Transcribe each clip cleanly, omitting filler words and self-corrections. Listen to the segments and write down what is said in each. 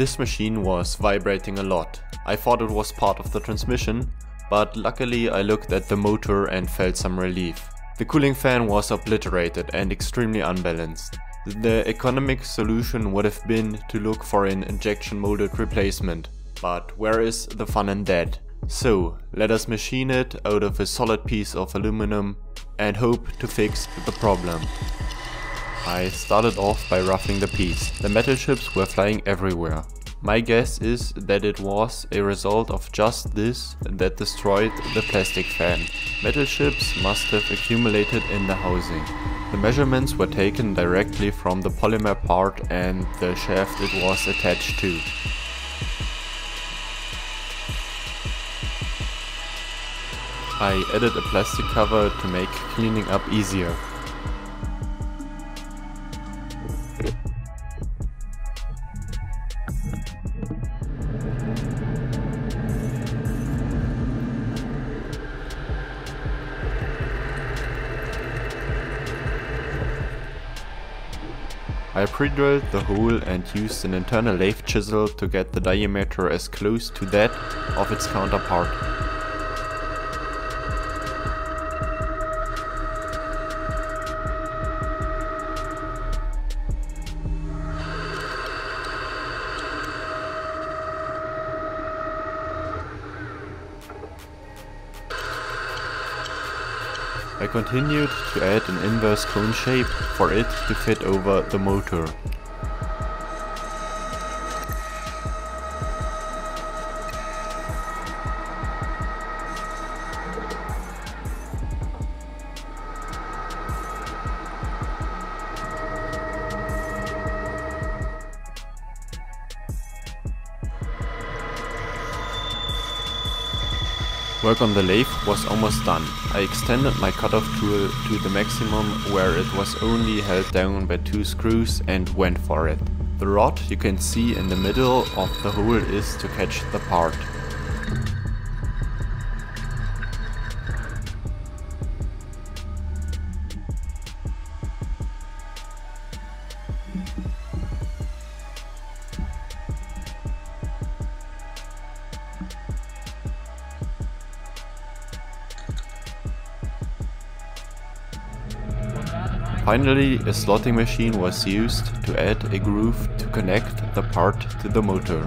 This machine was vibrating a lot. I thought it was part of the transmission, but luckily I looked at the motor and felt some relief. The cooling fan was obliterated and extremely unbalanced. The economic solution would have been to look for an injection molded replacement, but where is the fun in that? So let us machine it out of a solid piece of aluminum and hope to fix the problem. I started off by roughing the piece. The metal chips were flying everywhere. My guess is that it was a result of just this that destroyed the plastic fan. Metal chips must have accumulated in the housing. The measurements were taken directly from the polymer part and the shaft it was attached to. I added a plastic cover to make cleaning up easier. I pre-drilled the hole and used an internal lathe chisel to get the diameter as close to that of its counterpart. I continued to add an inverse cone shape for it to fit over the motor. Work on the lathe was almost done. I extended my cutoff tool to the maximum where it was only held down by 2 screws and went for it. The rod you can see in the middle of the hole is to catch the part. Finally, a slotting machine was used to add a groove to connect the part to the motor.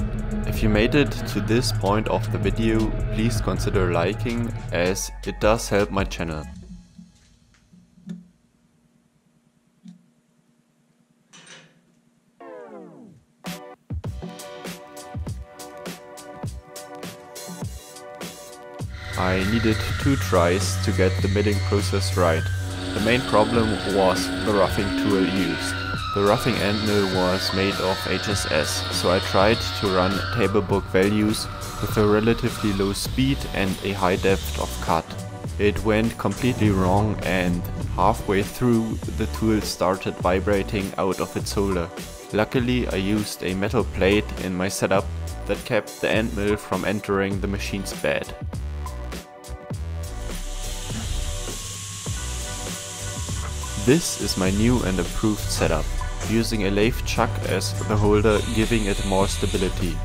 If you made it to this point of the video, please consider liking, as it does help my channel. I needed 2 tries to get the milling process right. The main problem was the roughing tool used. The roughing end mill was made of HSS, so I tried to run table book values with a relatively low speed and a high depth of cut. It went completely wrong, and halfway through the tool started vibrating out of its holder. Luckily I used a metal plate in my setup that kept the end mill from entering the machine's bed. This is my new and improved setup, using a lathe chuck as the holder, giving it more stability.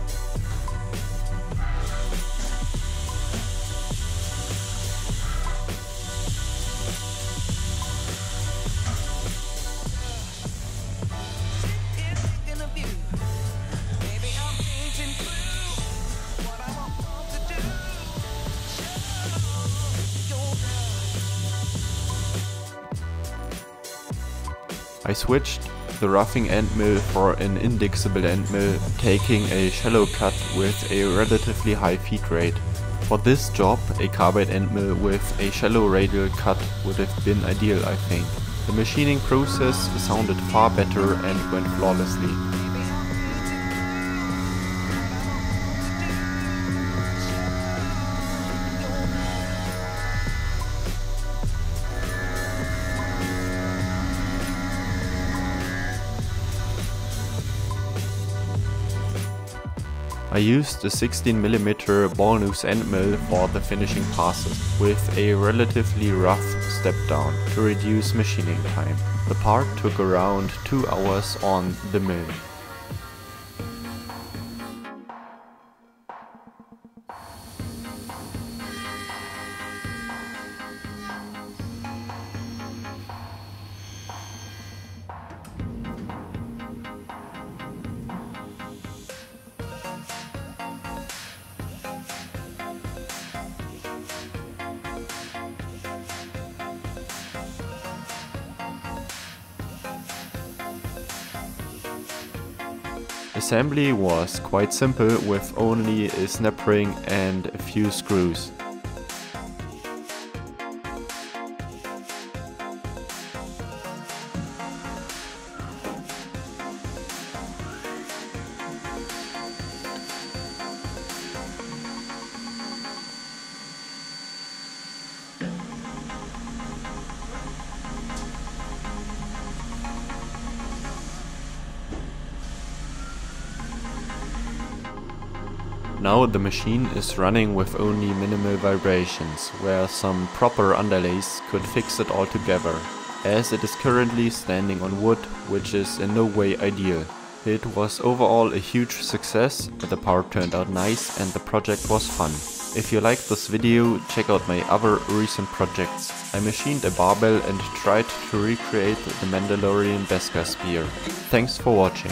I switched the roughing end mill for an indexable end mill, taking a shallow cut with a relatively high feed rate. For this job, a carbide end mill with a shallow radial cut would have been ideal, I think. The machining process sounded far better and went flawlessly. I used a 16mm ball nose end mill for the finishing passes, with a relatively rough step down to reduce machining time. The part took around 2 hours on the mill. Assembly was quite simple with only a snap ring and a few screws. Now the machine is running with only minimal vibrations, where some proper underlays could fix it all together, as it is currently standing on wood, which is in no way ideal. It was overall a huge success, the part turned out nice and the project was fun. If you liked this video, check out my other recent projects. I machined a barbell and tried to recreate the Mandalorian Beskar spear. Thanks for watching.